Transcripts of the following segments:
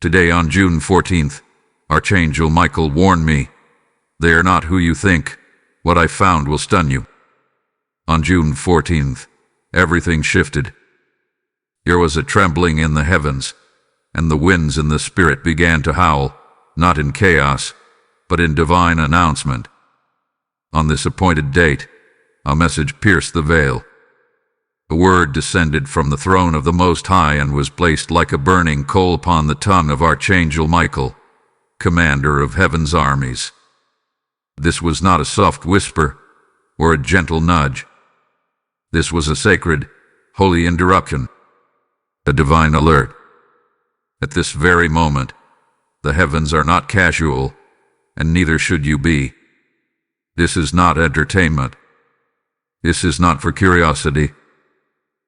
Today on June 14th, Archangel Michael warned me, "They are not who you think. What I found will stun you." On June 14th, everything shifted. There was a trembling in the heavens, and the winds in the spirit began to howl, not in chaos, but in divine announcement. On this appointed date, a message pierced the veil. A word descended from the throne of the Most High and was placed like a burning coal upon the tongue of Archangel Michael, commander of heaven's armies. This was not a soft whisper or a gentle nudge. This was a sacred, holy interruption, a divine alert. At this very moment, the heavens are not casual, and neither should you be. This is not entertainment. This is not for curiosity.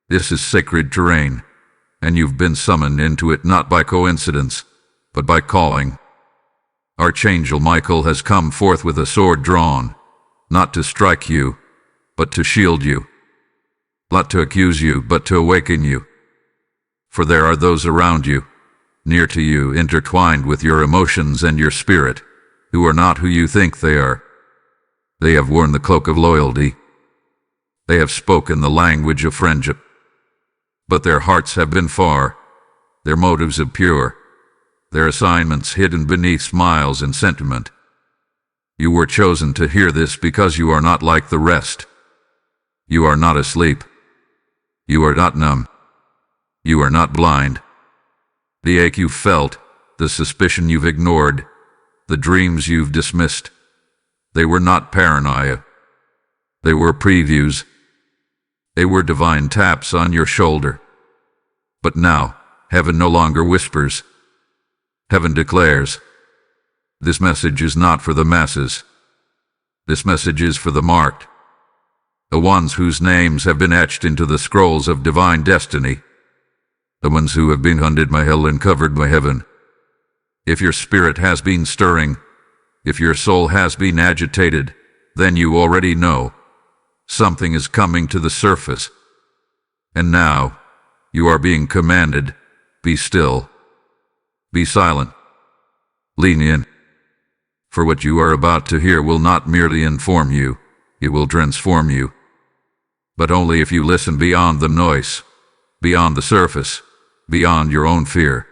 This is sacred terrain, and you've been summoned into it not by coincidence, but by calling. Archangel Michael has come forth with a sword drawn, not to strike you, but to shield you, not to accuse you, but to awaken you. For there are those around you, near to you, intertwined with your emotions and your spirit, who are not who you think they are. They have worn the cloak of loyalty. They have spoken the language of friendship. But their hearts have been far, their motives impure, their assignments hidden beneath smiles and sentiment. You were chosen to hear this because you are not like the rest. You are not asleep. You are not numb. You are not blind. The ache you've felt, the suspicion you've ignored, the dreams you've dismissed, they were not paranoia. They were previews. They were divine taps on your shoulder. But now, heaven no longer whispers. Heaven declares, this message is not for the masses. This message is for the marked, the ones whose names have been etched into the scrolls of divine destiny, the ones who have been hunted by hell and covered by heaven. If your spirit has been stirring, if your soul has been agitated, then you already know something is coming to the surface. And now, you are being commanded, be still, be silent, lean in. For what you are about to hear will not merely inform you, it will transform you. But only if you listen beyond the noise, beyond the surface, beyond your own fear.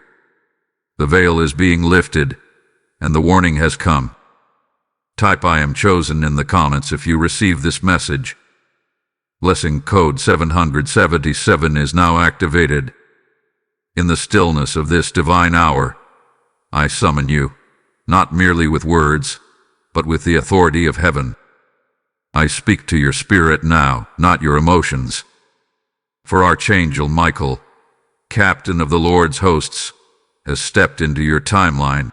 The veil is being lifted, and the warning has come. Type "I am chosen" in the comments if you receive this message. Blessing code 777 is now activated. In the stillness of this divine hour, I summon you, not merely with words, but with the authority of heaven. I speak to your spirit now, not your emotions. For Archangel Michael, captain of the Lord's hosts, has stepped into your timeline.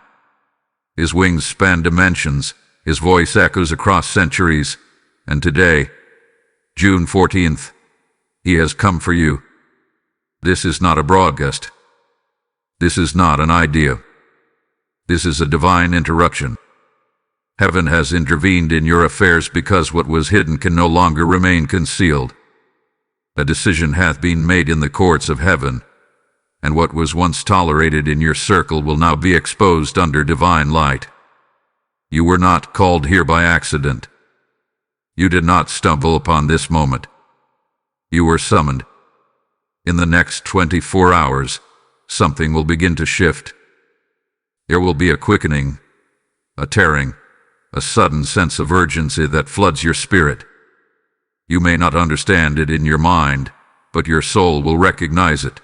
His wings span dimensions, his voice echoes across centuries, and today, June 14th, he has come for you. This is not a broadcast. This is not an idea. This is a divine interruption. Heaven has intervened in your affairs because what was hidden can no longer remain concealed. A decision hath been made in the courts of heaven, and what was once tolerated in your circle will now be exposed under divine light. You were not called here by accident. You did not stumble upon this moment. You were summoned. In the next 24 hours, something will begin to shift. There will be a quickening, a tearing, a sudden sense of urgency that floods your spirit. You may not understand it in your mind, but your soul will recognize it.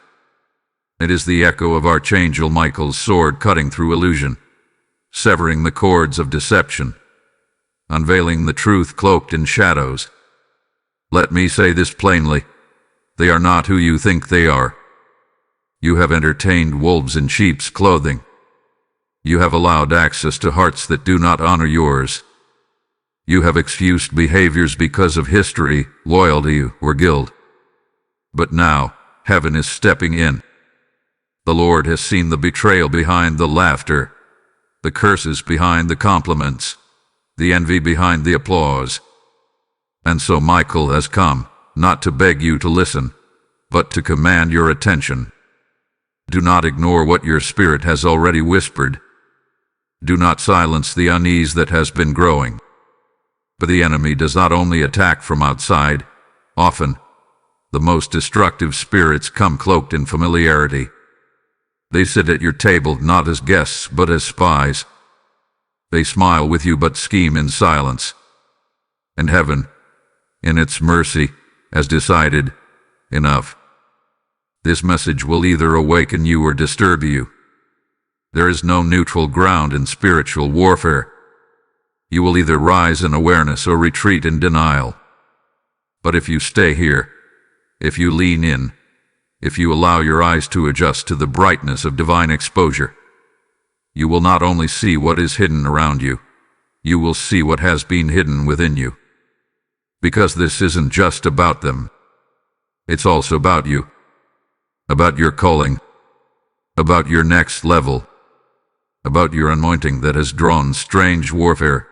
It is the echo of Archangel Michael's sword cutting through illusion, severing the cords of deception, unveiling the truth cloaked in shadows. Let me say this plainly. They are not who you think they are. You have entertained wolves in sheep's clothing. You have allowed access to hearts that do not honor yours. You have excused behaviors because of history, loyalty, or guilt. But now, heaven is stepping in. The Lord has seen the betrayal behind the laughter, the curses behind the compliments, the envy behind the applause. And so Michael has come, not to beg you to listen, but to command your attention. Do not ignore what your spirit has already whispered. Do not silence the unease that has been growing. But the enemy does not only attack from outside. Often, the most destructive spirits come cloaked in familiarity. They sit at your table not as guests but as spies. They smile with you but scheme in silence. And heaven, in its mercy, has decided, enough. This message will either awaken you or disturb you. There is no neutral ground in spiritual warfare. You will either rise in awareness or retreat in denial. But if you stay here, if you lean in, if you allow your eyes to adjust to the brightness of divine exposure, you will not only see what is hidden around you, you will see what has been hidden within you. Because this isn't just about them. It's also about you. About your calling. About your next level. About your anointing that has drawn strange warfare.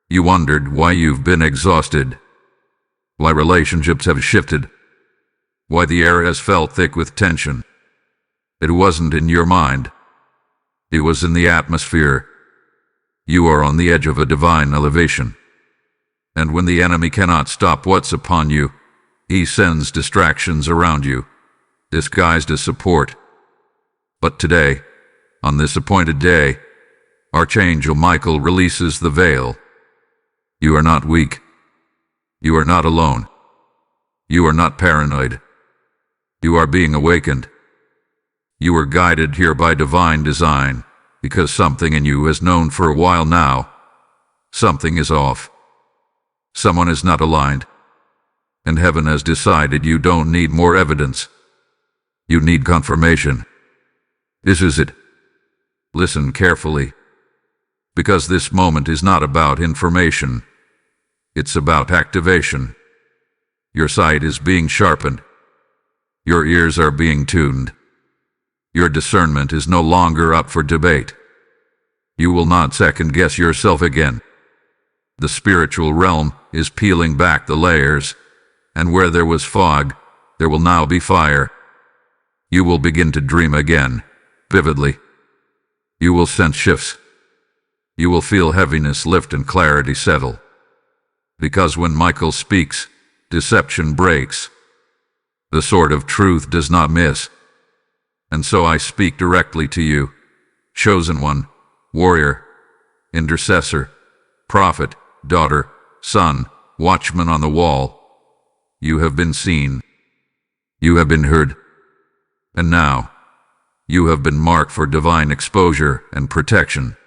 You wondered why you've been exhausted. Why relationships have shifted. Why the air has felt thick with tension. It wasn't in your mind. It was in the atmosphere. You are on the edge of a divine elevation. And when the enemy cannot stop what's upon you, he sends distractions around you, disguised as support. But today, on this appointed day, Archangel Michael releases the veil. You are not weak. You are not alone. You are not paranoid. You are being awakened. You are guided here by divine design, because something in you has known for a while now. Something is off. Someone is not aligned. And heaven has decided you don't need more evidence. You need confirmation. This is it. Listen carefully. Because this moment is not about information. It's about activation. Your sight is being sharpened. Your ears are being tuned. Your discernment is no longer up for debate. You will not second-guess yourself again. The spiritual realm is peeling back the layers, and where there was fog, there will now be fire. You will begin to dream again, vividly. You will sense shifts. You will feel heaviness lift and clarity settle. Because when Michael speaks, deception breaks. The sword of truth does not miss. And so I speak directly to you, chosen one, warrior, intercessor, prophet, daughter, son, watchman on the wall. You have been seen. You have been heard. And now, you have been marked for divine exposure and protection.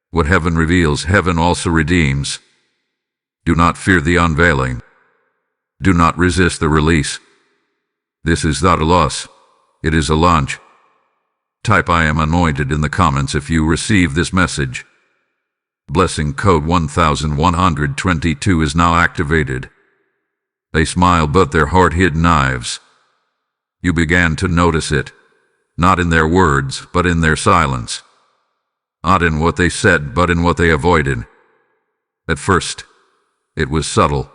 What heaven reveals, heaven also redeems. Do not fear the unveiling. Do not resist the release. This is not a loss. It is a launch. Type I am anointed in the comments if you receive this message. Blessing code 1122 is now activated. They smile but their heart hid knives. You began to notice it, not in their words but in their silence. Not in what they said but in what they avoided. At first, it was subtle,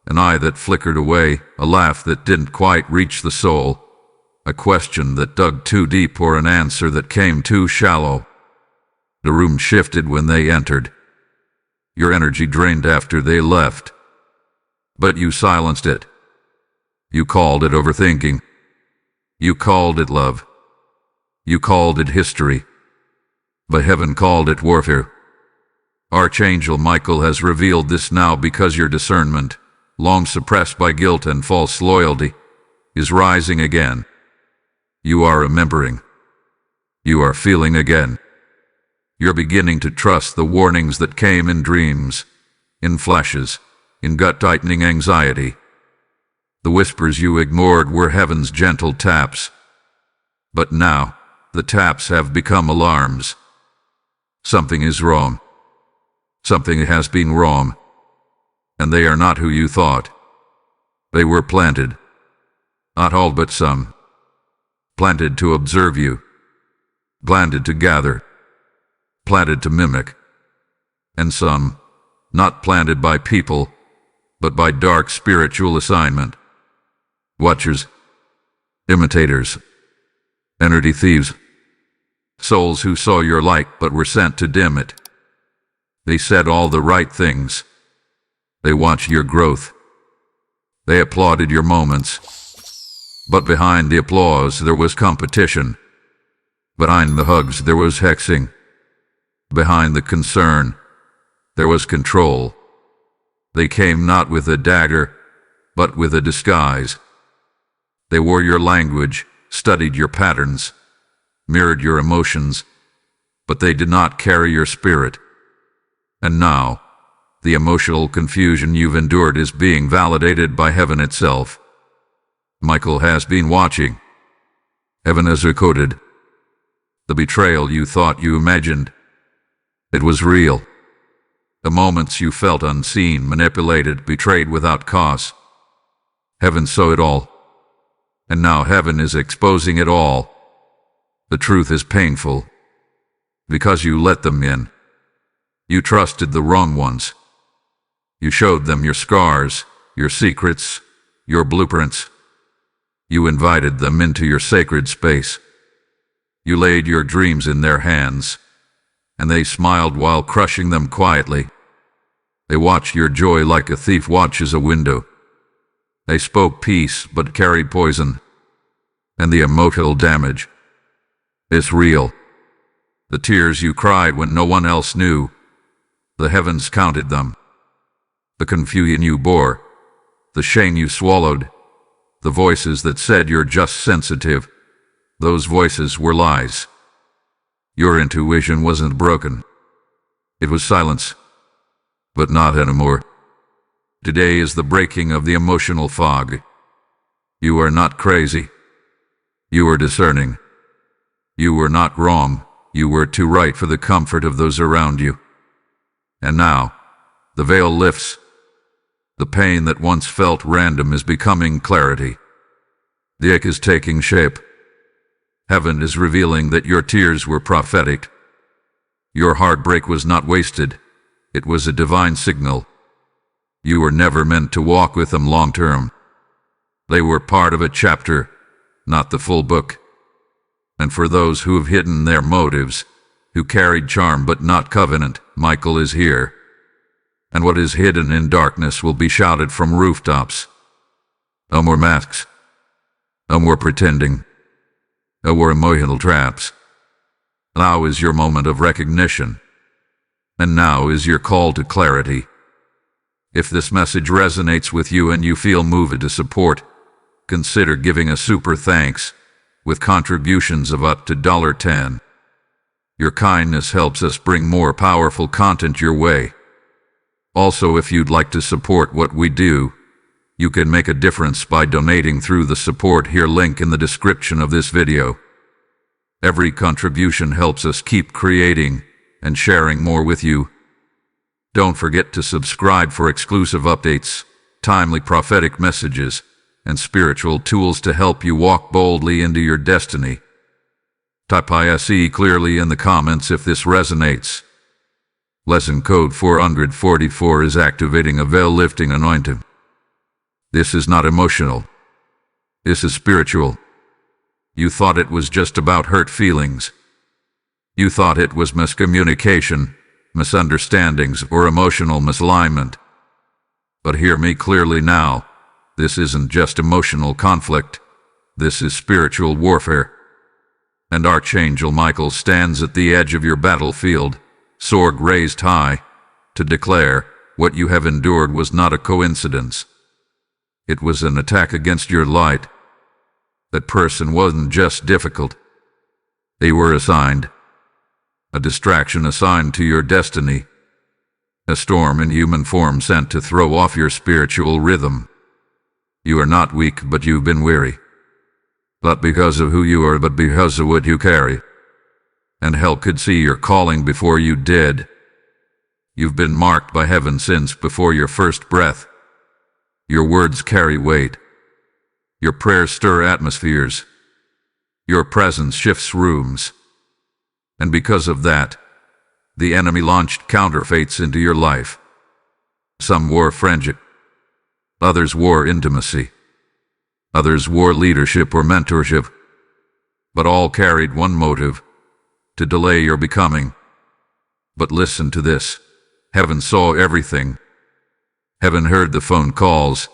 an eye that flickered away, a laugh that didn't quite reach the soul, a question that dug too deep or an answer that came too shallow. The room shifted when they entered. Your energy drained after they left. But you silenced it. You called it overthinking. You called it love. You called it history. But heaven called it warfare. Archangel Michael has revealed this now because your discernment, long suppressed by guilt and false loyalty, is rising again. You are remembering. You are feeling again. You're beginning to trust the warnings that came in dreams, in flashes, in gut-tightening anxiety. The whispers you ignored were heaven's gentle taps. But now, the taps have become alarms. Something is wrong. Something has been wrong. And they are not who you thought. They were planted. Not all but some. Planted to observe you. Planted to gather. Planted to mimic. And some, not planted by people, but by dark spiritual assignment. Watchers. Imitators. Energy thieves. Souls who saw your light but were sent to dim it. They said all the right things. They watched your growth. They applauded your moments. But behind the applause there was competition. Behind the hugs there was hexing. Behind the concern there was control. They came not with a dagger, but with a disguise. They wore your language, studied your patterns, mirrored your emotions, but they did not carry your spirit. And now, the emotional confusion you've endured is being validated by heaven itself. Michael has been watching. Heaven has recorded. The betrayal you thought you imagined. It was real. The moments you felt unseen, manipulated, betrayed without cause. Heaven saw it all. And now heaven is exposing it all. The truth is painful. Because you let them in. You trusted the wrong ones. You showed them your scars, your secrets, your blueprints. You invited them into your sacred space. You laid your dreams in their hands, and they smiled while crushing them quietly. They watched your joy like a thief watches a window. They spoke peace but carried poison, and the emotional damage is real. The tears you cried when no one else knew, the heavens counted them. The confusion you bore, the shame you swallowed, the voices that said you're just sensitive, those voices were lies. Your intuition wasn't broken. It was silence. But not anymore. Today is the breaking of the emotional fog. You are not crazy. You are discerning. You were not wrong. You were too right for the comfort of those around you. And now, the veil lifts. The pain that once felt random is becoming clarity. The ache is taking shape. Heaven is revealing that your tears were prophetic. Your heartbreak was not wasted. It was a divine signal. You were never meant to walk with them long term. They were part of a chapter, not the full book. And for those who have hidden their motives, who carried charm but not covenant, Michael is here. And what is hidden in darkness will be shouted from rooftops. No more masks. No more pretending. No more emotional traps. Now is your moment of recognition. And now is your call to clarity. If this message resonates with you and you feel moved to support, consider giving a super thanks with contributions of up to $10. Your kindness helps us bring more powerful content your way. Also, if you'd like to support what we do, you can make a difference by donating through the support here link in the description of this video. Every contribution helps us keep creating and sharing more with you. Don't forget to subscribe for exclusive updates, timely prophetic messages, and spiritual tools to help you walk boldly into your destiny. Type ISE clearly in the comments if this resonates. Lesson code 444 is activating a veil-lifting anointing. This is not emotional. This is spiritual. You thought it was just about hurt feelings. You thought it was miscommunication, misunderstandings, or emotional misalignment. But hear me clearly now. This isn't just emotional conflict. This is spiritual warfare. And Archangel Michael stands at the edge of your battlefield, sword raised high, to declare what you have endured was not a coincidence. It was an attack against your light. That person wasn't just difficult. They were assigned. A distraction assigned to your destiny. A storm in human form sent to throw off your spiritual rhythm. You are not weak, but you've been weary. Not because of who you are, but because of what you carry. And hell could see your calling before you did. You've been marked by heaven since before your first breath. Your words carry weight. Your prayers stir atmospheres. Your presence shifts rooms. And because of that, the enemy launched counterfeits into your life. Some wore friendship. Others wore intimacy. Others wore leadership or mentorship. but all carried one motive: to delay your becoming. But listen to this. Heaven saw everything. Heaven heard the phone calls.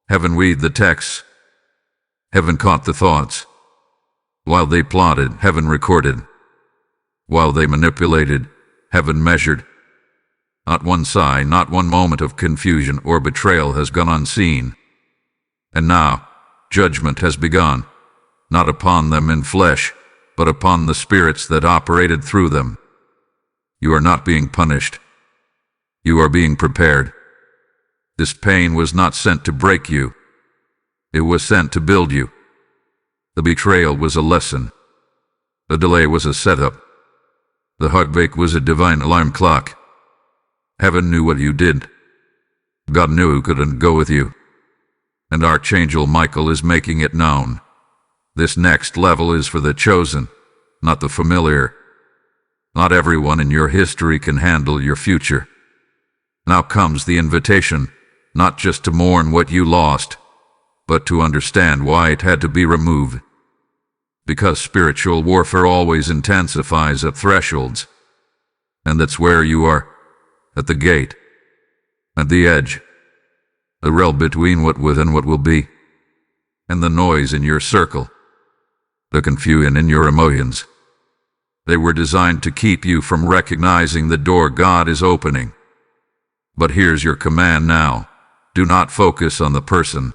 Heaven read the texts. Heaven caught the thoughts. While they plotted, heaven recorded. While they manipulated, heaven measured. Not one sigh, not one moment of confusion or betrayal has gone unseen. And now, judgment has begun, not upon them in flesh, but upon the spirits that operated through them. You are not being punished. You are being prepared. This pain was not sent to break you. It was sent to build you. The betrayal was a lesson. The delay was a setup. The heartbreak was a divine alarm clock. Heaven knew what you did. God knew who couldn't go with you. And Archangel Michael is making it known. This next level is for the chosen, not the familiar. Not everyone in your history can handle your future. Now comes the invitation, not just to mourn what you lost, but to understand why it had to be removed. Because spiritual warfare always intensifies at thresholds. And that's where you are, at the gate, at the edge, the rail between what was and what will be, and the noise in your circle, the confusion in your emotions. They were designed to keep you from recognizing the door God is opening. But here's your command now. Do not focus on the person.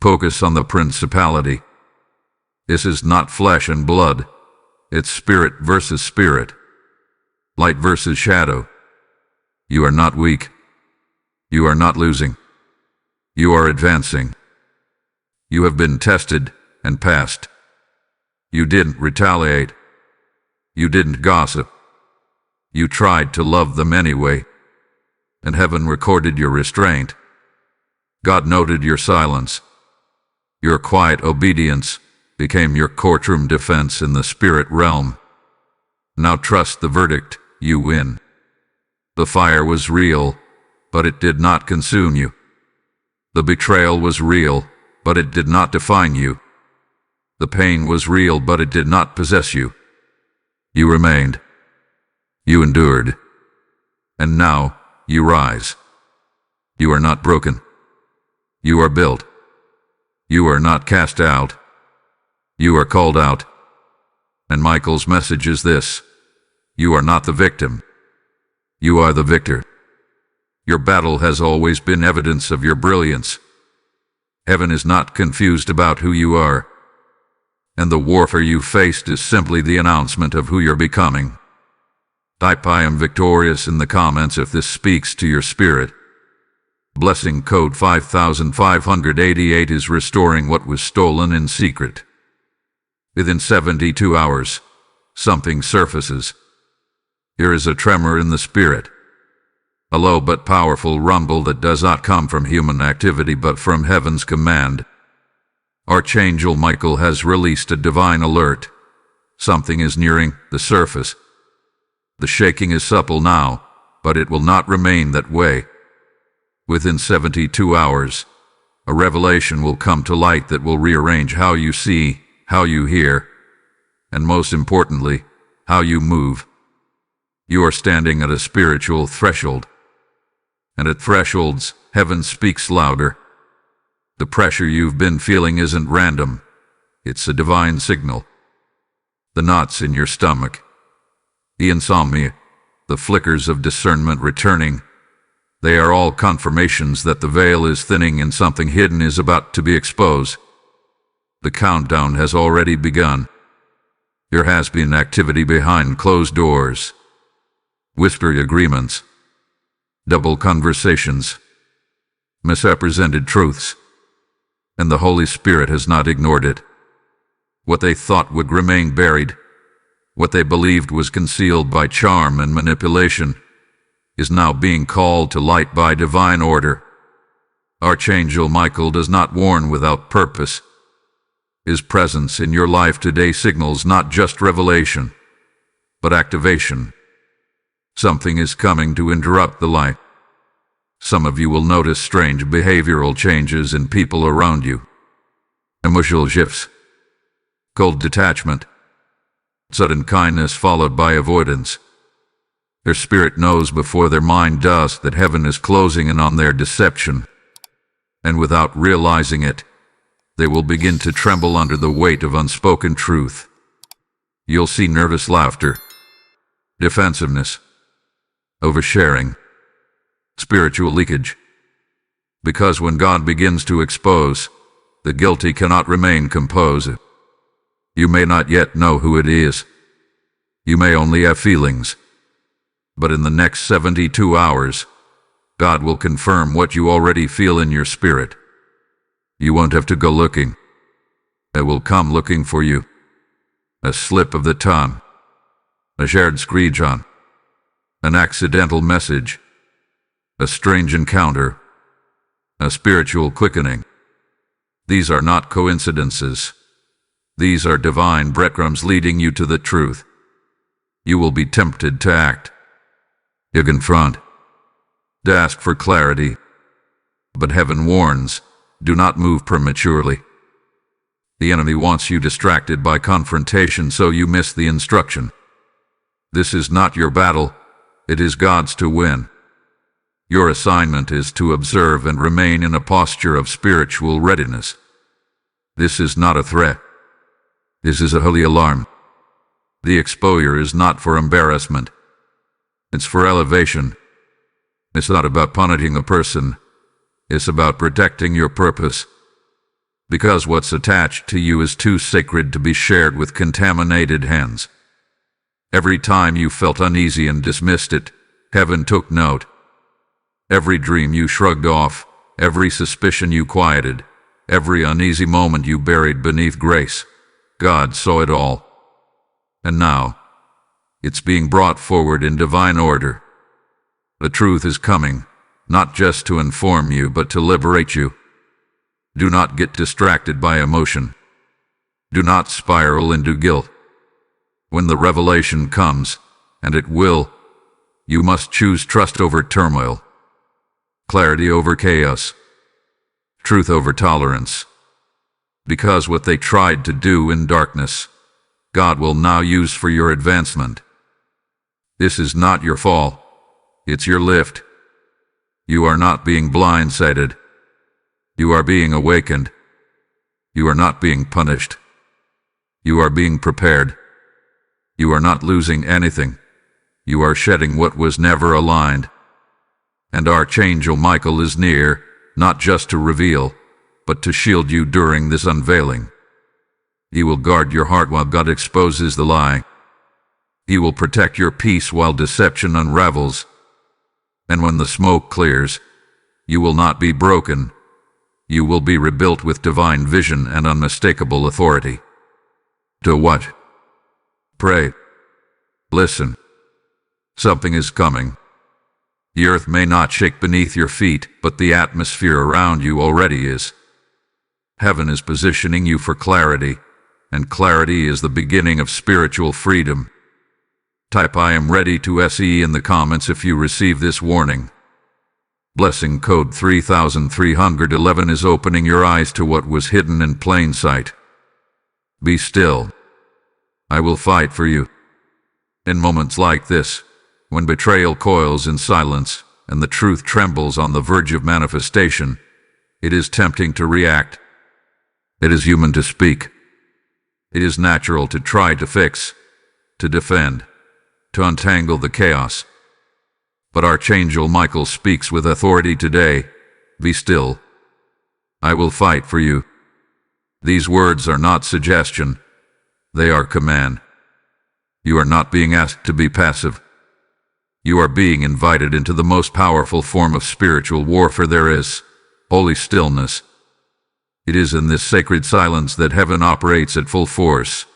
Focus on the principality. This is not flesh and blood. It's spirit versus spirit. Light versus shadow. You are not weak. You are not losing. You are advancing. You have been tested and passed. You didn't retaliate. You didn't gossip. You tried to love them anyway. And heaven recorded your restraint. God noted your silence. Your quiet obedience became your courtroom defense in the spirit realm. Now trust the verdict, you win. The fire was real, but it did not consume you. The betrayal was real, but it did not define you. The pain was real, but it did not possess you. You remained. You endured. And now, you rise. You are not broken. You are built. You are not cast out. You are called out. And Michael's message is this: you are not the victim. You are the victor. Your battle has always been evidence of your brilliance. Heaven is not confused about who you are. And the warfare you faced is simply the announcement of who you're becoming. Type "I am victorious" in the comments if this speaks to your spirit. Blessing code 5588 is restoring what was stolen in secret. Within 72 hours, something surfaces. Here is a tremor in the spirit. A low but powerful rumble that does not come from human activity but from heaven's command. Archangel Michael has released a divine alert. Something is nearing the surface. The shaking is supple now, but it will not remain that way. Within 72 hours, a revelation will come to light that will rearrange how you see, how you hear, and most importantly, how you move. You are standing at a spiritual threshold. And at thresholds, heaven speaks louder. The pressure you've been feeling isn't random. It's a divine signal. The knots in your stomach, the insomnia, the flickers of discernment returning, they are all confirmations that the veil is thinning and something hidden is about to be exposed. The countdown has already begun. There has been activity behind closed doors. Whispered agreements. Double conversations. Misrepresented truths. And the Holy Spirit has not ignored it. What they thought would remain buried, what they believed was concealed by charm and manipulation, is now being called to light by divine order. Archangel Michael does not warn without purpose. His presence in your life today signals not just revelation, but activation. Something is coming to interrupt the light. Some of you will notice strange behavioral changes in people around you. Emotional shifts. Cold detachment. Sudden kindness followed by avoidance. Their spirit knows before their mind does that heaven is closing in on their deception. And without realizing it, they will begin to tremble under the weight of unspoken truth. You'll see nervous laughter, defensiveness, oversharing, spiritual leakage. Because when God begins to expose, the guilty cannot remain composed. You may not yet know who it is. You may only have feelings. But in the next 72 hours, God will confirm what you already feel in your spirit. You won't have to go looking. It will come looking for you. A slip of the tongue, a shared screech-on, an accidental message, a strange encounter, a spiritual quickening. These are not coincidences. These are divine breadcrumbs leading you to the truth. You will be tempted to act, to confront, to ask for clarity. But heaven warns, do not move prematurely. The enemy wants you distracted by confrontation so you miss the instruction. This is not your battle, it is God's to win. Your assignment is to observe and remain in a posture of spiritual readiness. This is not a threat. This is a holy alarm. The exposure is not for embarrassment. It's for elevation. It's not about punishing a person. It's about protecting your purpose. Because what's attached to you is too sacred to be shared with contaminated hands. Every time you felt uneasy and dismissed it, heaven took note. Every dream you shrugged off, every suspicion you quieted, every uneasy moment you buried beneath grace, God saw it all. And now, it's being brought forward in divine order. The truth is coming, not just to inform you, but to liberate you. Do not get distracted by emotion. Do not spiral into guilt. When the revelation comes, and it will, you must choose trust over turmoil, clarity over chaos, truth over tolerance. Because what they tried to do in darkness, God will now use for your advancement. This is not your fall, it's your lift. You are not being blindsided. You are being awakened. You are not being punished. You are being prepared. You are not losing anything. You are shedding what was never aligned. And Archangel Michael is near, not just to reveal, but to shield you during this unveiling. He will guard your heart while God exposes the lie. He will protect your peace while deception unravels. And when the smoke clears, you will not be broken. You will be rebuilt with divine vision and unmistakable authority. To what? Pray. Listen. Something is coming. The earth may not shake beneath your feet, but the atmosphere around you already is. Heaven is positioning you for clarity, and clarity is the beginning of spiritual freedom. Type I am ready to SE in the comments if you receive this warning. Blessing code 3311 is opening your eyes to what was hidden in plain sight. Be still. I will fight for you. In moments like this, when betrayal coils in silence and the truth trembles on the verge of manifestation, it is tempting to react. It is human to speak. It is natural to try to fix, to defend, to untangle the chaos. But Archangel Michael speaks with authority today. Be still. I will fight for you. These words are not suggestion. They are command. You are not being asked to be passive. You are being invited into the most powerful form of spiritual warfare there is, holy stillness. It is in this sacred silence that heaven operates at full force.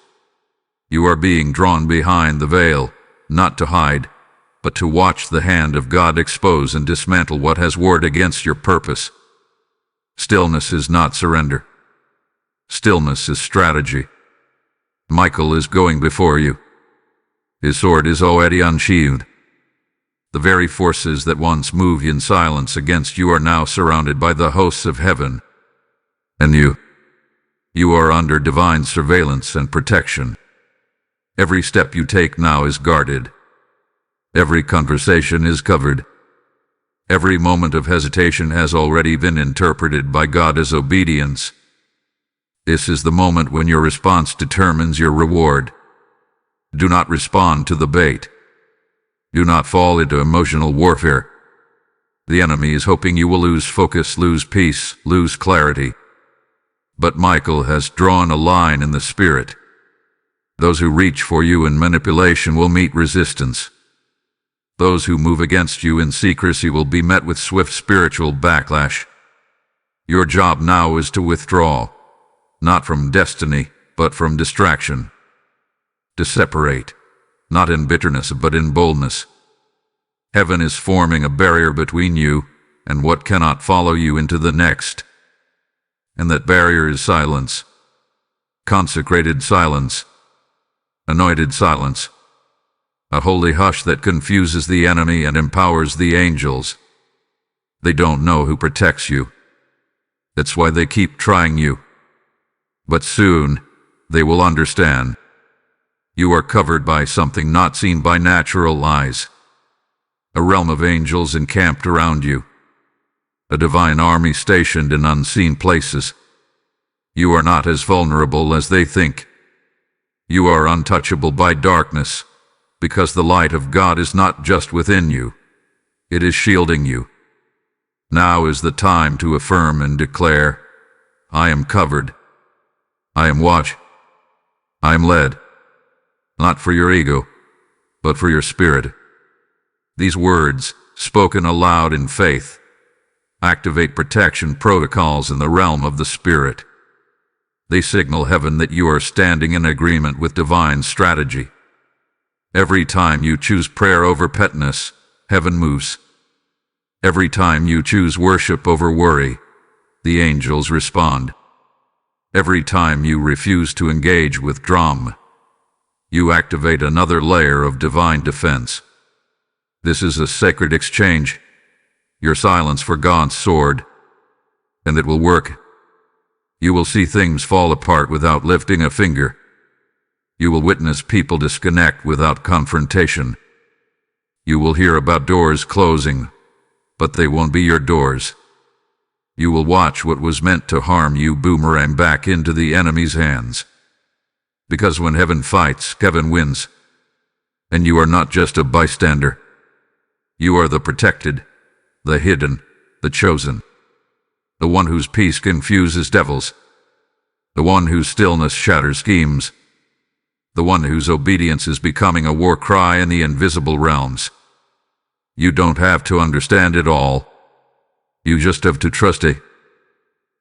You are being drawn behind the veil, not to hide, but to watch the hand of God expose and dismantle what has warred against your purpose. Stillness is not surrender. Stillness is strategy. Michael is going before you. His sword is already unsheathed. The very forces that once moved in silence against you are now surrounded by the hosts of heaven. And You are under divine surveillance and protection. Every step you take now is guarded. Every conversation is covered. Every moment of hesitation has already been interpreted by God as obedience. This is the moment when your response determines your reward. Do not respond to the bait. Do not fall into emotional warfare. The enemy is hoping you will lose focus, lose peace, lose clarity. But Michael has drawn a line in the spirit. Those who reach for you in manipulation will meet resistance. Those who move against you in secrecy will be met with swift spiritual backlash. Your job now is to withdraw, not from destiny, but from distraction. To separate, not in bitterness, but in boldness. Heaven is forming a barrier between you and what cannot follow you into the next. And that barrier is silence. Consecrated silence. Anointed silence. A holy hush that confuses the enemy and empowers the angels. They don't know who protects you. That's why they keep trying you. But soon, they will understand. You are covered by something not seen by natural eyes. A realm of angels encamped around you. A divine army stationed in unseen places. You are not as vulnerable as they think. You are untouchable by darkness, because the light of God is not just within you, it is shielding you. Now is the time to affirm and declare, I am covered. I am watched. I am led. Not for your ego, but for your spirit. These words, spoken aloud in faith, activate protection protocols in the realm of the spirit. They signal heaven that you are standing in agreement with divine strategy. Every time you choose prayer over pettiness, heaven moves. Every time you choose worship over worry, the angels respond. Every time you refuse to engage with drama, you activate another layer of divine defense. This is a sacred exchange. Your silence for God's sword, and it will work. You will see things fall apart without lifting a finger. You will witness people disconnect without confrontation. You will hear about doors closing, but they won't be your doors. You will watch what was meant to harm you boomerang back into the enemy's hands. Because when heaven fights, heaven wins. And you are not just a bystander. You are the protected, the hidden, the chosen. The one whose peace confuses devils. The one whose stillness shatters schemes. The one whose obedience is becoming a war cry in the invisible realms. You don't have to understand it all. You just have to trust it.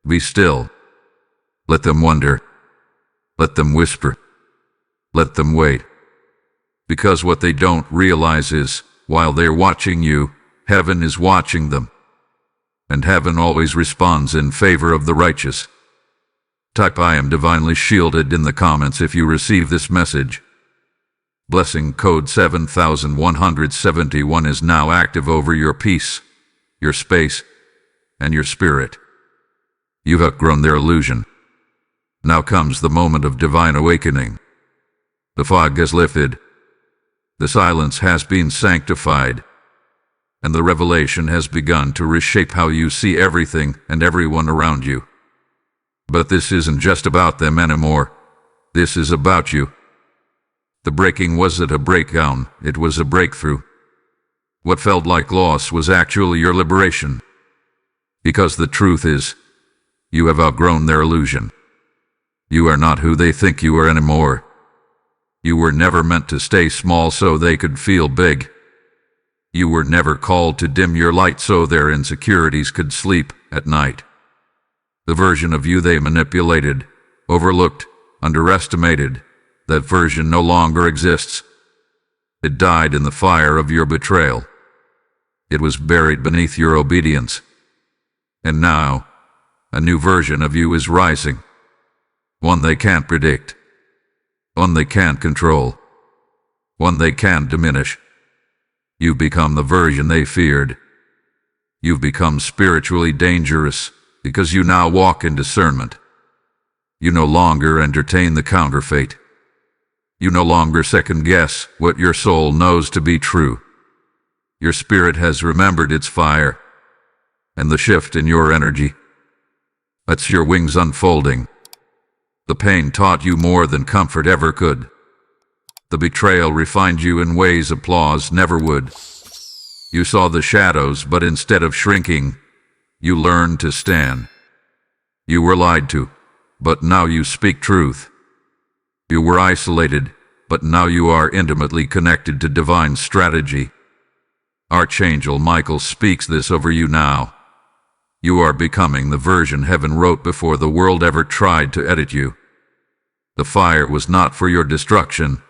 Be still. Let them wonder. Let them whisper. Let them wait. Because what they don't realize is, while they're watching you, heaven is watching them. And heaven always responds in favor of the righteous. Type I am divinely shielded in the comments if you receive this message. Blessing code 7171 is now active over your peace, your space, and your spirit. You've outgrown their illusion. Now comes the moment of divine awakening. The fog has lifted. The silence has been sanctified. And the revelation has begun to reshape how you see everything and everyone around you. But this isn't just about them anymore. This is about you. The breaking wasn't a breakdown, it was a breakthrough. What felt like loss was actually your liberation. Because the truth is, you have outgrown their illusion. You are not who they think you are anymore. You were never meant to stay small so they could feel big. You were never called to dim your light so their insecurities could sleep at night. The version of you they manipulated, overlooked, underestimated, that version no longer exists. It died in the fire of your betrayal. It was buried beneath your obedience. And now, a new version of you is rising. One they can't predict. One they can't control. One they can't diminish. You've become the version they feared. You've become spiritually dangerous because you now walk in discernment. You no longer entertain the counterfeit. You no longer second-guess what your soul knows to be true. Your spirit has remembered its fire and the shift in your energy. That's your wings unfolding. The pain taught you more than comfort ever could. The betrayal refined you in ways applause never would. You saw the shadows, but instead of shrinking, you learned to stand. You were lied to, but now you speak truth. You were isolated, but now you are intimately connected to divine strategy. Archangel Michael speaks this over you now. You are becoming the version heaven wrote before the world ever tried to edit you. The fire was not for your destruction.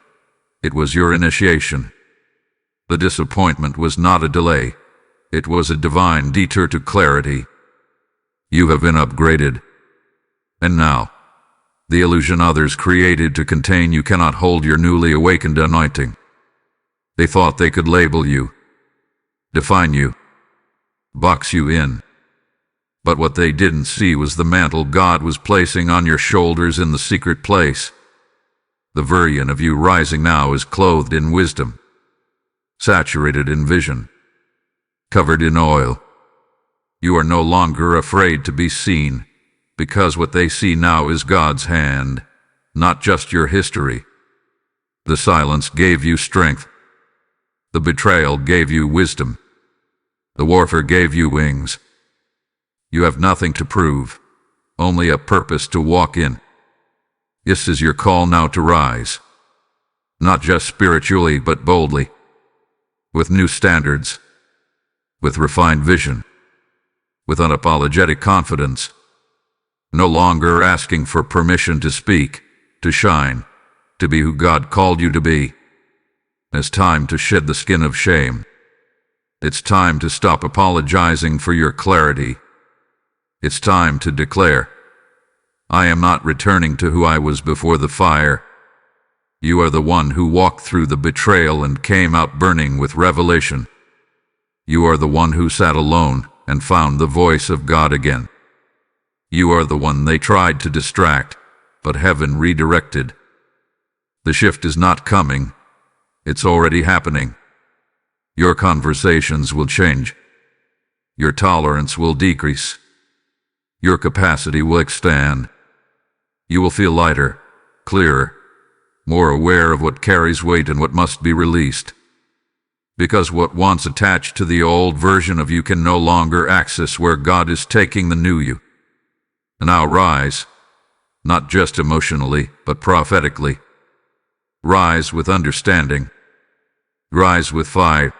It was your initiation. The disappointment was not a delay. It was a divine detour to clarity. You have been upgraded. And now, the illusion others created to contain you cannot hold your newly awakened anointing. They thought they could label you, define you, box you in. But what they didn't see was the mantle God was placing on your shoulders in the secret place. The version of you rising now is clothed in wisdom, saturated in vision, covered in oil. You are no longer afraid to be seen, because what they see now is God's hand, not just your history. The silence gave you strength. The betrayal gave you wisdom. The warfare gave you wings. You have nothing to prove, only a purpose to walk in. This is your call now to rise, not just spiritually but boldly, with new standards, with refined vision, with unapologetic confidence. No longer asking for permission to speak, to shine, to be who God called you to be. It's time to shed the skin of shame. It's time to stop apologizing for your clarity. It's time to declare, I am not returning to who I was before the fire. You are the one who walked through the betrayal and came out burning with revelation. You are the one who sat alone and found the voice of God again. You are the one they tried to distract, but heaven redirected. The shift is not coming. It's already happening. Your conversations will change. Your tolerance will decrease. Your capacity will expand. You will feel lighter, clearer, more aware of what carries weight and what must be released. Because what once attached to the old version of you can no longer access where God is taking the new you. Now rise, not just emotionally, but prophetically. Rise with understanding. Rise with fire.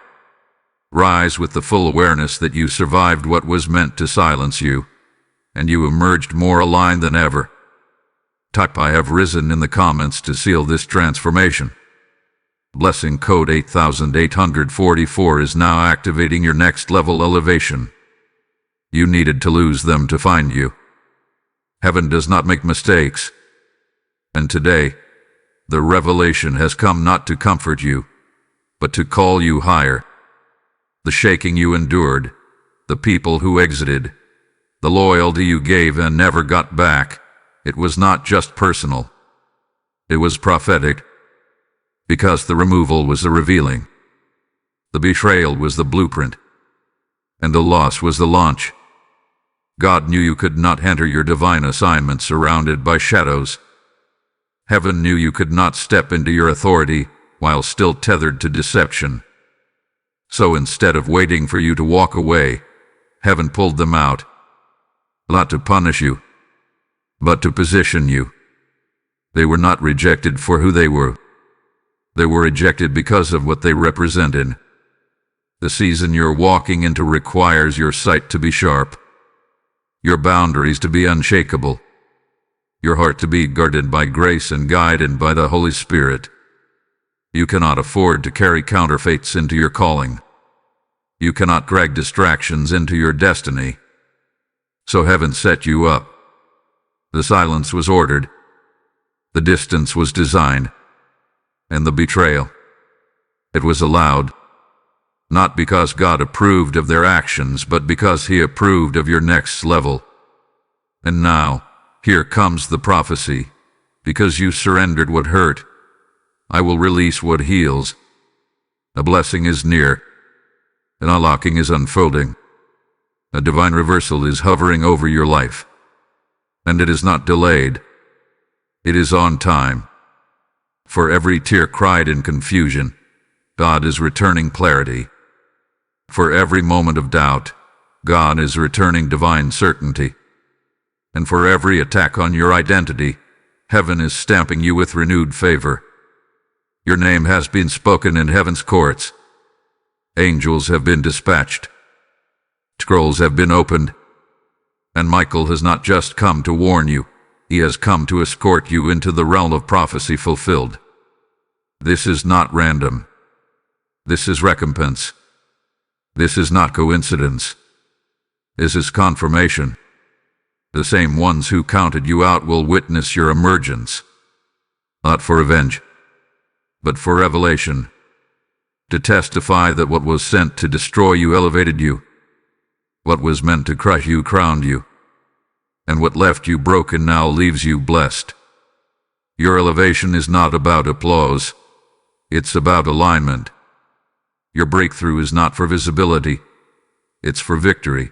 Rise with the full awareness that you survived what was meant to silence you, and you emerged more aligned than ever. Type I have risen in the comments to seal this transformation. Blessing code 8844 is now activating your next level elevation. You needed to lose them to find you. Heaven does not make mistakes. And today, the revelation has come not to comfort you, but to call you higher. The shaking you endured, the people who exited, the loyalty you gave and never got back, it was not just personal. It was prophetic, because the removal was the revealing. The betrayal was the blueprint, and the loss was the launch. God knew you could not enter your divine assignment surrounded by shadows. Heaven knew you could not step into your authority while still tethered to deception. So instead of waiting for you to walk away, heaven pulled them out, not to punish you, but to position you. They were not rejected for who they were. They were rejected because of what they represented. The season you're walking into requires your sight to be sharp, your boundaries to be unshakable, your heart to be guarded by grace and guided by the Holy Spirit. You cannot afford to carry counterfeits into your calling. You cannot drag distractions into your destiny. So heaven set you up. The silence was ordered. The distance was designed. And the betrayal, it was allowed. Not because God approved of their actions, but because He approved of your next level. And now, here comes the prophecy. Because you surrendered what hurt, I will release what heals. A blessing is near. An unlocking is unfolding. A divine reversal is hovering over your life. And it is not delayed. It is on time. For every tear cried in confusion, God is returning clarity. For every moment of doubt, God is returning divine certainty. And for every attack on your identity, heaven is stamping you with renewed favor. Your name has been spoken in heaven's courts. Angels have been dispatched. Scrolls have been opened. And Michael has not just come to warn you, he has come to escort you into the realm of prophecy fulfilled. This is not random. This is recompense. This is not coincidence. This is confirmation. The same ones who counted you out will witness your emergence. Not for revenge, but for revelation. To testify that what was sent to destroy you elevated you. What was meant to crush you crowned you. And what left you broken now leaves you blessed. Your elevation is not about applause. It's about alignment. Your breakthrough is not for visibility. It's for victory.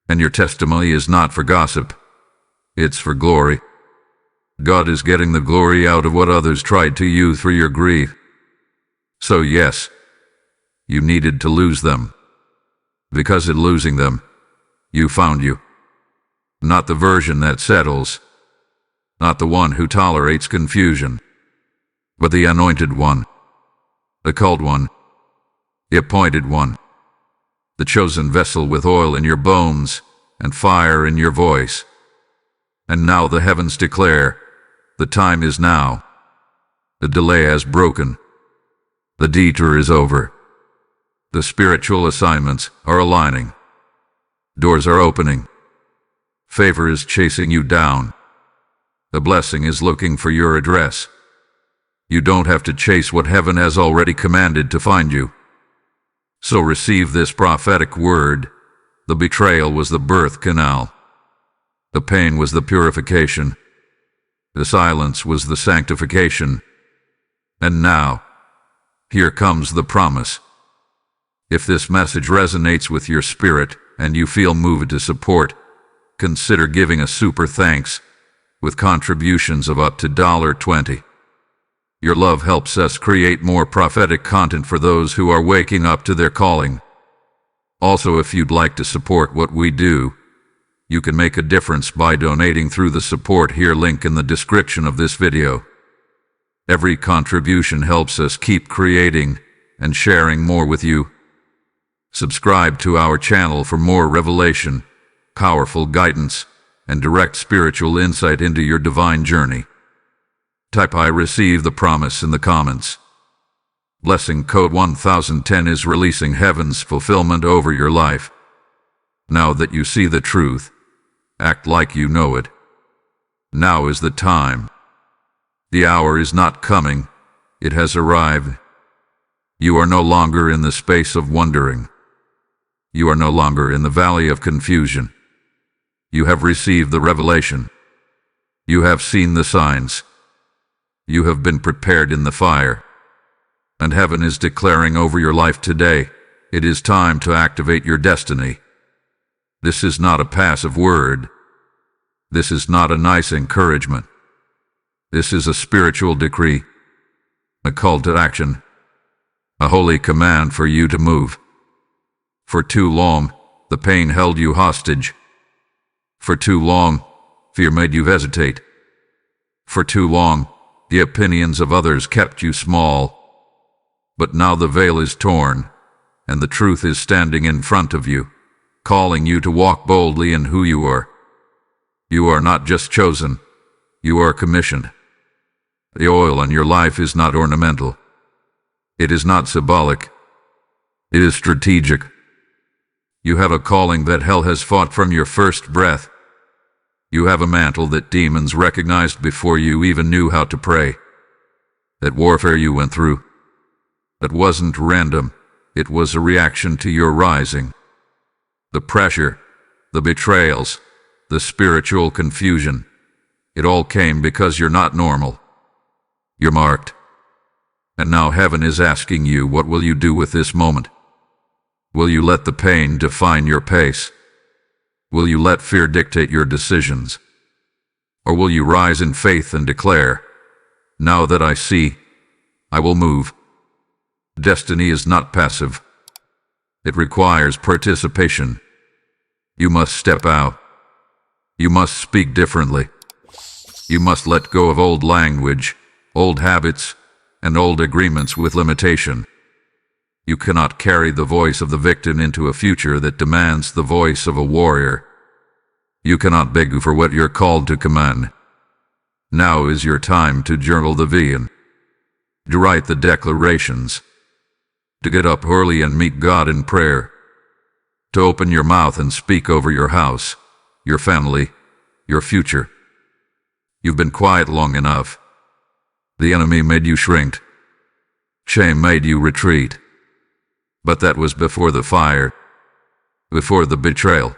And your testimony is not for gossip. It's for glory. God is getting the glory out of what others tried to you through your grief. So yes, you needed to lose them. Because in losing them, you found you. Not the version that settles. Not the one who tolerates confusion. But the anointed one. The called one. The appointed one. The chosen vessel with oil in your bones and fire in your voice. And now the heavens declare, the time is now. The delay has broken. The detour is over. The spiritual assignments are aligning. Doors are opening. Favor is chasing you down. The blessing is looking for your address. You don't have to chase what heaven has already commanded to find you. So receive this prophetic word. The betrayal was the birth canal. The pain was the purification. The silence was the sanctification. And now, here comes the promise. If this message resonates with your spirit and you feel moved to support, consider giving a super thanks with contributions of up to $20. Your love helps us create more prophetic content for those who are waking up to their calling. Also, if you'd like to support what we do, you can make a difference by donating through the support here link in the description of this video. Every contribution helps us keep creating and sharing more with you. Subscribe to our channel for more revelation, powerful guidance, and direct spiritual insight into your divine journey. Type I receive the promise in the comments. Blessing code 1010 is releasing heaven's fulfillment over your life. Now that you see the truth, act like you know it. Now is the time. The hour is not coming, it has arrived. You are no longer in the space of wondering. You are no longer in the valley of confusion. You have received the revelation. You have seen the signs. You have been prepared in the fire. And heaven is declaring over your life today, it is time to activate your destiny. This is not a passive word. This is not a nice encouragement. This is a spiritual decree, a call to action, a holy command for you to move. For too long, the pain held you hostage. For too long, fear made you hesitate. For too long, the opinions of others kept you small. But now the veil is torn, and the truth is standing in front of you, calling you to walk boldly in who you are. You are not just chosen, you are commissioned. The oil on your life is not ornamental. It is not symbolic. It is strategic. You have a calling that hell has fought from your first breath. You have a mantle that demons recognized before you even knew how to pray. That warfare you went through, that wasn't random, it was a reaction to your rising. The pressure, the betrayals, the spiritual confusion. It all came because you're not normal. You're marked. And now heaven is asking you, what will you do with this moment? Will you let the pain define your pace? Will you let fear dictate your decisions? Or will you rise in faith and declare, now that I see, I will move? Destiny is not passive. It requires participation. You must step out. You must speak differently. You must let go of old language, old habits, and old agreements with limitation. You cannot carry the voice of the victim into a future that demands the voice of a warrior. You cannot beg for what you're called to command. Now is your time to journal the vision, to write the declarations, to get up early and meet God in prayer, to open your mouth and speak over your house, your family, your future. You've been quiet long enough. The enemy made you shrink. Shame made you retreat. But that was before the fire, before the betrayal,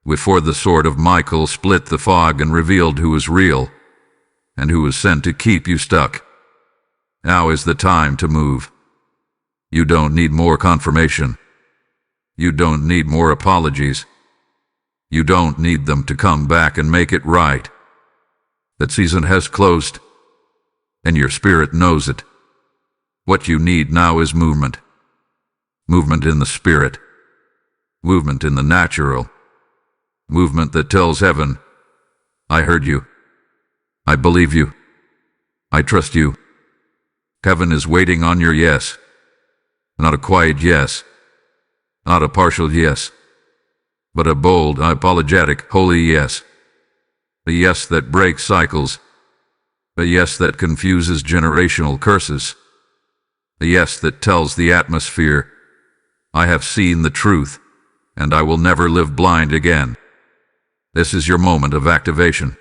before the sword of Michael split the fog and revealed who was real and who was sent to keep you stuck. Now is the time to move. You don't need more confirmation. You don't need more apologies. You don't need them to come back and make it right. That season has closed, and your spirit knows it. What you need now is movement. Movement in the spirit. Movement in the natural. Movement that tells heaven, I heard you. I believe you. I trust you. Heaven is waiting on your yes. Not a quiet yes. Not a partial yes. But a bold, apologetic, holy yes. A yes that breaks cycles. A yes that confuses generational curses. A yes that tells the atmosphere, I have seen the truth, and I will never live blind again. This is your moment of activation.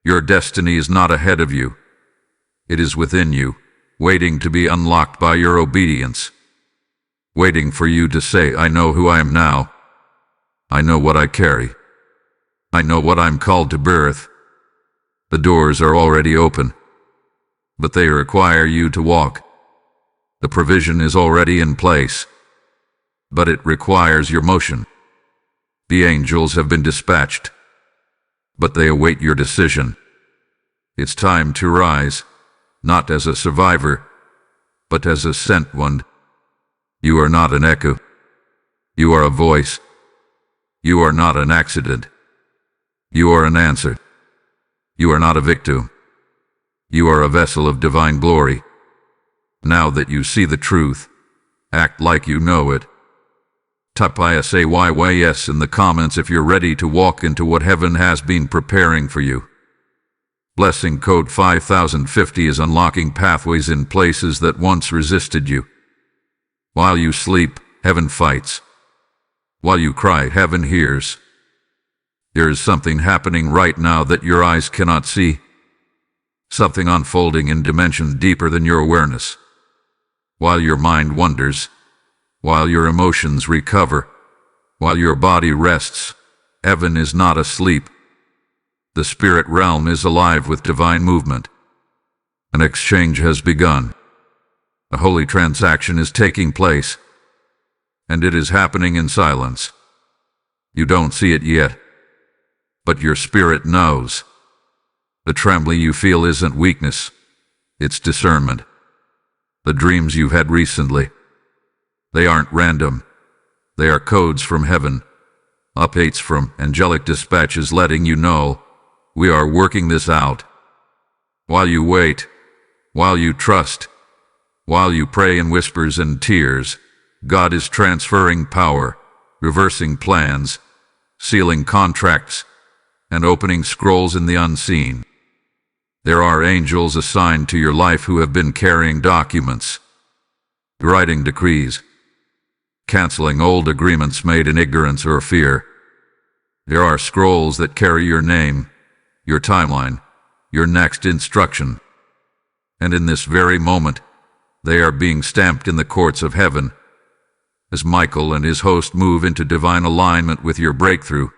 Your destiny is not ahead of you. It is within you, waiting to be unlocked by your obedience. Waiting for you to say, I know who I am now. I know what I carry. I know what I'm called to birth. The doors are already open, but they require you to walk. The provision is already in place, but it requires your motion. The angels have been dispatched, but they await your decision. It's time to rise, not as a survivor, but as a sent one. You are not an echo. You are a voice. You are not an accident. You are an answer. You are not a victim. You are a vessel of divine glory. Now that you see the truth, act like you know it. Type ISAYYS in the comments if you're ready to walk into what heaven has been preparing for you. Blessing code 5050 is unlocking pathways in places that once resisted you. While you sleep, heaven fights. While you cry, heaven hears. There is something happening right now that your eyes cannot see. Something unfolding in dimensions deeper than your awareness. While your mind wanders, while your emotions recover, while your body rests, heaven is not asleep. The spirit realm is alive with divine movement. An exchange has begun. A holy transaction is taking place, and it is happening in silence. You don't see it yet, but your spirit knows. The trembling you feel isn't weakness, it's discernment. The dreams you've had recently, they aren't random. They are codes from heaven, updates from angelic dispatches letting you know, we are working this out. While you wait, while you trust, while you pray in whispers and tears, God is transferring power, reversing plans, sealing contracts, and opening scrolls in the unseen. There are angels assigned to your life who have been carrying documents, writing decrees, canceling old agreements made in ignorance or fear. There are scrolls that carry your name, your timeline, your next instruction. And in this very moment, they are being stamped in the courts of heaven as Michael and his host move into divine alignment with your breakthrough.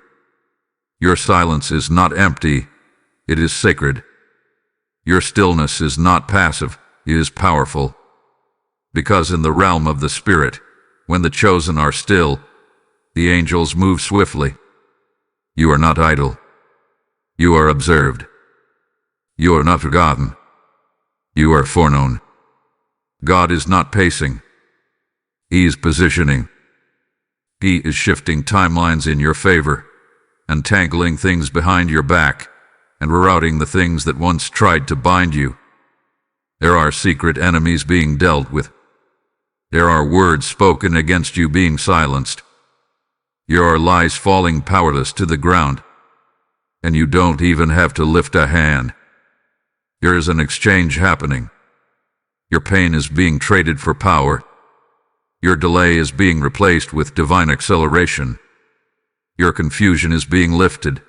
Your silence is not empty, it is sacred. Your stillness is not passive, it is powerful. Because in the realm of the Spirit, when the chosen are still, the angels move swiftly. You are not idle. You are observed. You are not forgotten. You are foreknown. God is not pacing. He is positioning. He is shifting timelines in your favor, untangling things behind your back, and rerouting the things that once tried to bind you. There are secret enemies being dealt with. There are words spoken against you being silenced. There are lies falling powerless to the ground, and you don't even have to lift a hand. There is an exchange happening. Your pain is being traded for power. Your delay is being replaced with divine acceleration. Your confusion is being lifted,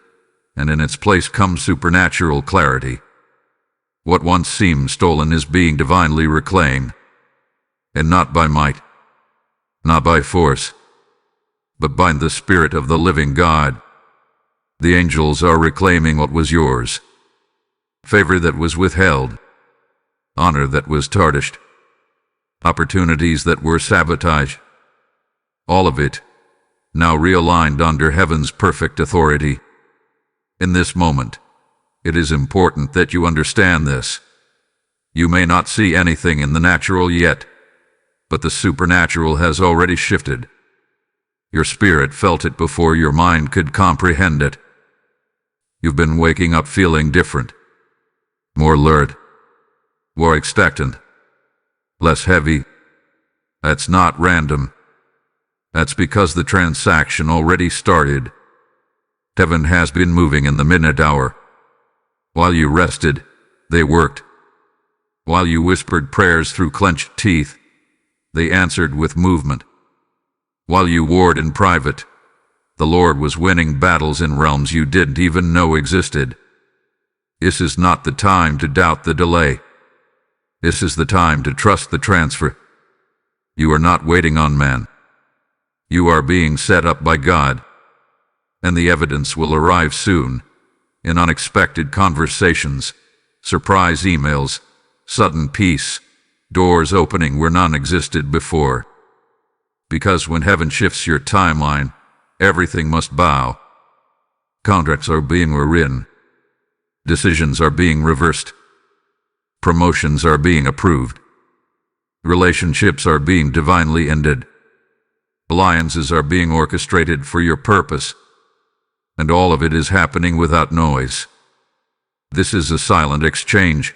and in its place comes supernatural clarity. What once seemed stolen is being divinely reclaimed, and not by might, not by force, but by the Spirit of the living God. The angels are reclaiming what was yours, favor that was withheld, honor that was tarnished, opportunities that were sabotaged. All of it, now realigned under heaven's perfect authority. In this moment, it is important that you understand this. You may not see anything in the natural yet, but the supernatural has already shifted. Your spirit felt it before your mind could comprehend it. You've been waking up feeling different, more alert, more expectant, less heavy. That's not random. That's because the transaction already started. Heaven has been moving in the midnight hour. While you rested, they worked. While you whispered prayers through clenched teeth, they answered with movement. While you warred in private, the Lord was winning battles in realms you didn't even know existed. This is not the time to doubt the delay. This is the time to trust the transfer. You are not waiting on man. You are being set up by God, and the evidence will arrive soon, in unexpected conversations, surprise emails, sudden peace, doors opening where none existed before. Because when heaven shifts your timeline, everything must bow. Contracts are being rewritten. Decisions are being reversed. Promotions are being approved. Relationships are being divinely ended. Alliances are being orchestrated for your purpose. And all of it is happening without noise. This is a silent exchange,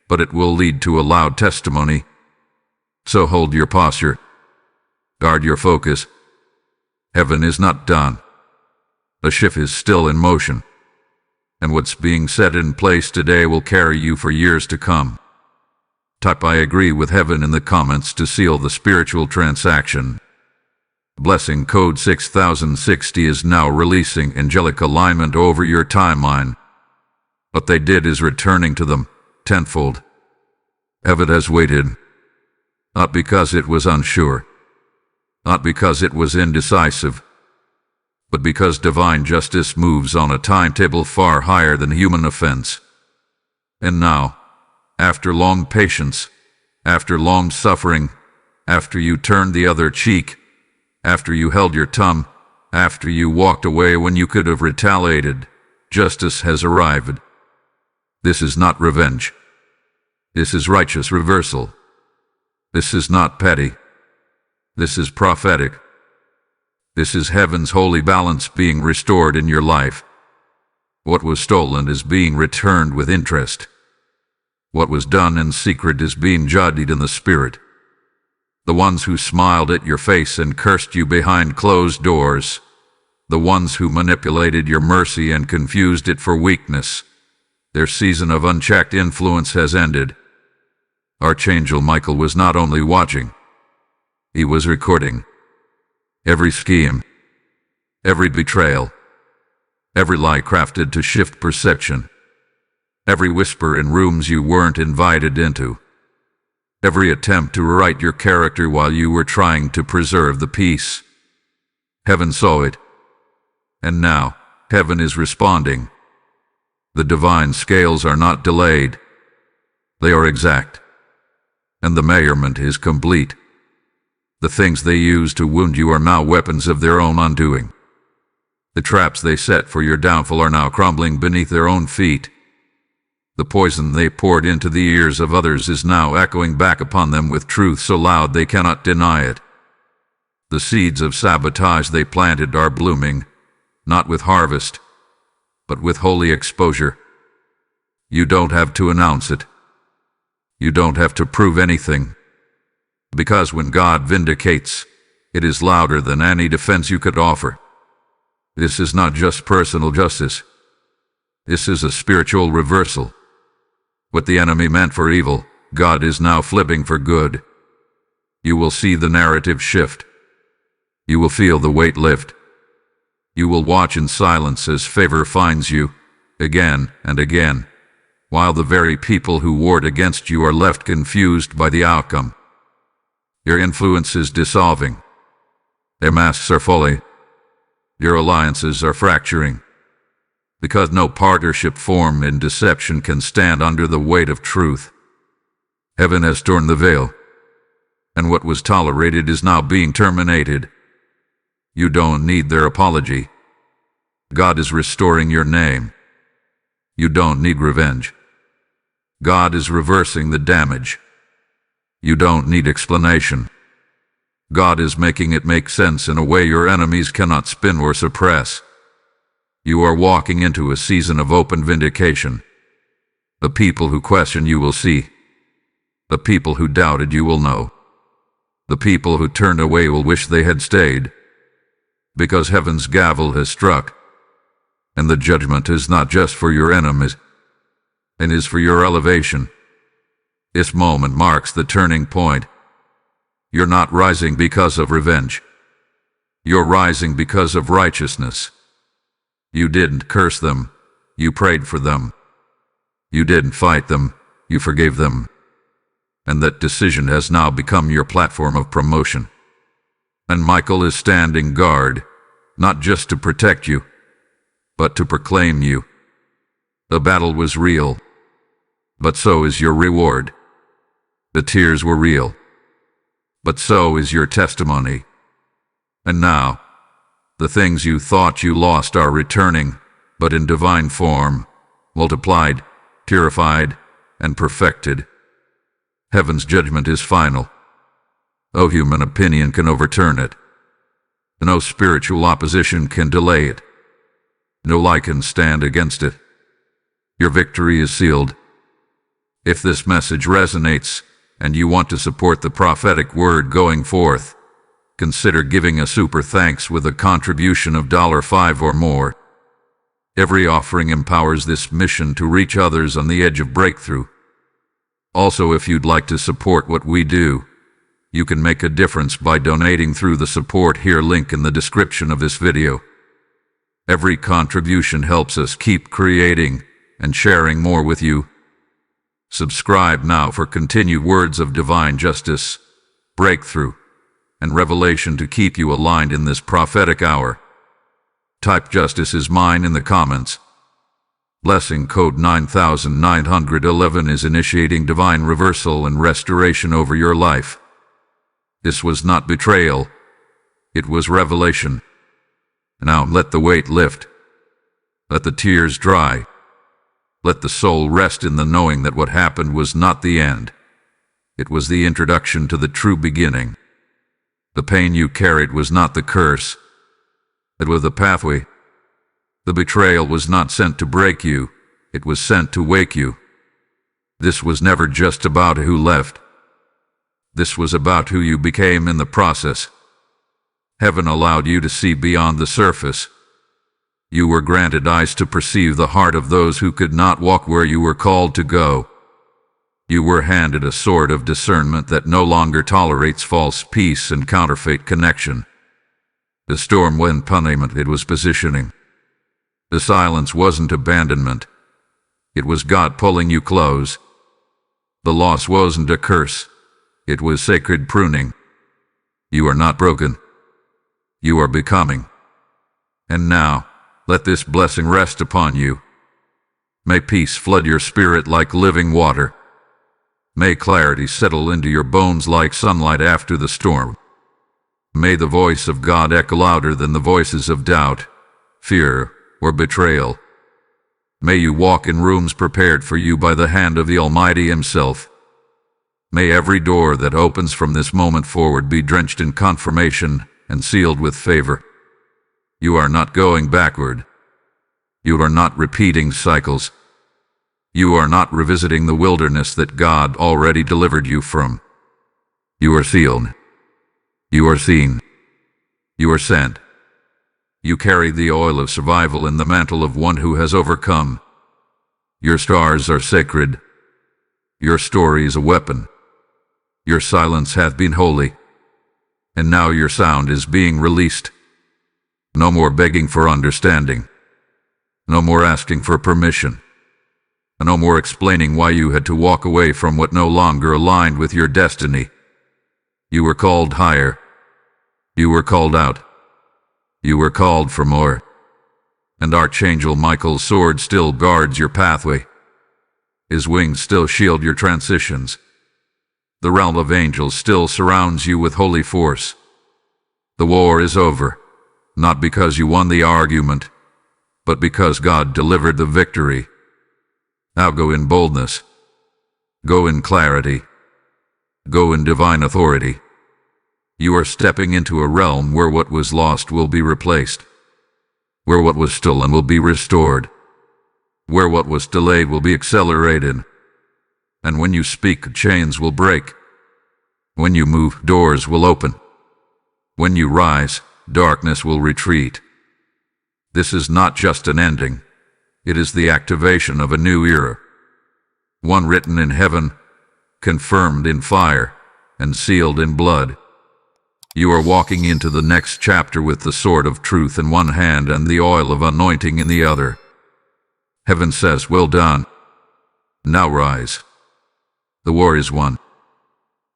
but it will lead to a loud testimony. So hold your posture. Guard your focus. Heaven is not done. The shift is still in motion. And what's being set in place today will carry you for years to come. Type "I agree with heaven" in the comments to seal the spiritual transaction. Blessing code 6060 is now releasing angelic alignment over your timeline. What they did is returning to them, tenfold. Heaven has waited. Not because it was unsure. Not because it was indecisive. But because divine justice moves on a timetable far higher than human offense. And now, after long patience, after long suffering, after you turned the other cheek, after you held your tongue, after you walked away when you could have retaliated, justice has arrived. This is not revenge. This is righteous reversal. This is not petty. This is prophetic. This is heaven's holy balance being restored in your life. What was stolen is being returned with interest. What was done in secret is being judged in the spirit. The ones who smiled at your face and cursed you behind closed doors, the ones who manipulated your mercy and confused it for weakness, their season of unchecked influence has ended. Archangel Michael was not only watching, he was recording. Every scheme, every betrayal, every lie crafted to shift perception, every whisper in rooms you weren't invited into, every attempt to rewrite your character while you were trying to preserve the peace. Heaven saw it, and now, Heaven is responding. The divine scales are not delayed. They are exact. And the measurement is complete. The things they use to wound you are now weapons of their own undoing. The traps they set for your downfall are now crumbling beneath their own feet. The poison they poured into the ears of others is now echoing back upon them with truth so loud they cannot deny it. The seeds of sabotage they planted are blooming, not with harvest, but with holy exposure. You don't have to announce it. You don't have to prove anything. Because when God vindicates, it is louder than any defense you could offer. This is not just personal justice. This is a spiritual reversal. What the enemy meant for evil, God is now flipping for good. You will see the narrative shift. You will feel the weight lift. You will watch in silence as favor finds you, again and again, while the very people who warred against you are left confused by the outcome. Your influence is dissolving. Their masks are falling. Your alliances are fracturing. Because no partnership formed in deception can stand under the weight of truth. Heaven has torn the veil, and what was tolerated is now being terminated. You don't need their apology. God is restoring your name. You don't need revenge. God is reversing the damage. You don't need explanation. God is making it make sense in a way your enemies cannot spin or suppress. You are walking into a season of open vindication. The people who question you will see. The people who doubted you will know. The people who turned away will wish they had stayed. Because heaven's gavel has struck. And the judgment is not just for your enemies, and is for your elevation. This moment marks the turning point. You're not rising because of revenge. You're rising because of righteousness. You didn't curse them, you prayed for them. You didn't fight them, you forgave them. And that decision has now become your platform of promotion. And Michael is standing guard, not just to protect you, but to proclaim you. The battle was real, but so is your reward. The tears were real, but so is your testimony. And now, the things you thought you lost are returning, but in divine form, multiplied, purified, and perfected. Heaven's judgment is final. No human opinion can overturn it. No spiritual opposition can delay it. No lie can stand against it. Your victory is sealed. If this message resonates, and you want to support the prophetic word going forth, consider giving a super thanks with a contribution of $5 or more. Every offering empowers this mission to reach others on the edge of breakthrough. Also, if you'd like to support what we do, you can make a difference by donating through the support here link in the description of this video. Every contribution helps us keep creating and sharing more with you. Subscribe now for continued words of divine justice, breakthrough, and revelation to keep you aligned in this prophetic hour. Type "Justice is mine" in the comments. Blessing code 9911 is initiating divine reversal and restoration over your life. This was not betrayal, it was revelation. Now let the weight lift. Let the tears dry. Let the soul rest in the knowing that what happened was not the end. It was the introduction to the true beginning. The pain you carried was not the curse. It was the pathway. The betrayal was not sent to break you. It was sent to wake you. This was never just about who left. This was about who you became in the process. Heaven allowed you to see beyond the surface. You were granted eyes to perceive the heart of those who could not walk where you were called to go. You were handed a sword of discernment that no longer tolerates false peace and counterfeit connection. The storm wasn't punishment, it was positioning. The silence wasn't abandonment. It was God pulling you close. The loss wasn't a curse. It was sacred pruning. You are not broken. You are becoming. And now, Let this blessing rest upon you. May peace flood your spirit like living water. May clarity settle into your bones like sunlight after the storm. May the voice of God echo louder than the voices of doubt, fear, or betrayal. May you walk in rooms prepared for you by the hand of the Almighty Himself. May every door that opens from this moment forward be drenched in confirmation and sealed with favor. You are not going backward. You are not repeating cycles. You are not revisiting the wilderness that God already delivered you from. You are sealed. You are seen. You are sent. You carry the oil of survival in the mantle of one who has overcome. Your stars are sacred. Your story is a weapon. Your silence hath been holy, and now your sound is being released. No more begging for understanding. No more asking for permission. No more explaining why you had to walk away from what no longer aligned with your destiny. You were called higher. You were called out. You were called for more. And Archangel Michael's sword still guards your pathway. His wings still shield your transitions. The realm of angels still surrounds you with holy force. The war is over, not because you won the argument, but because God delivered the victory. Now go in boldness. Go in clarity. Go in divine authority. You are stepping into a realm where what was lost will be replaced, where what was stolen will be restored, where what was delayed will be accelerated. And when you speak, chains will break. When you move, doors will open. When you rise, darkness will retreat. This is not just an ending. It is the activation of a new era. One written in heaven, confirmed in fire, and sealed in blood. You are walking into the next chapter with the sword of truth in one hand and the oil of anointing in the other. Heaven says, well done. Now rise. The war is won.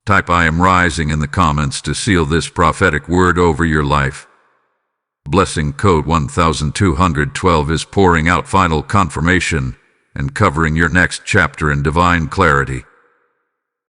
Type I am rising in the comments to seal this prophetic word over your life. Blessing code 1212 is pouring out final confirmation and covering your next chapter in divine clarity.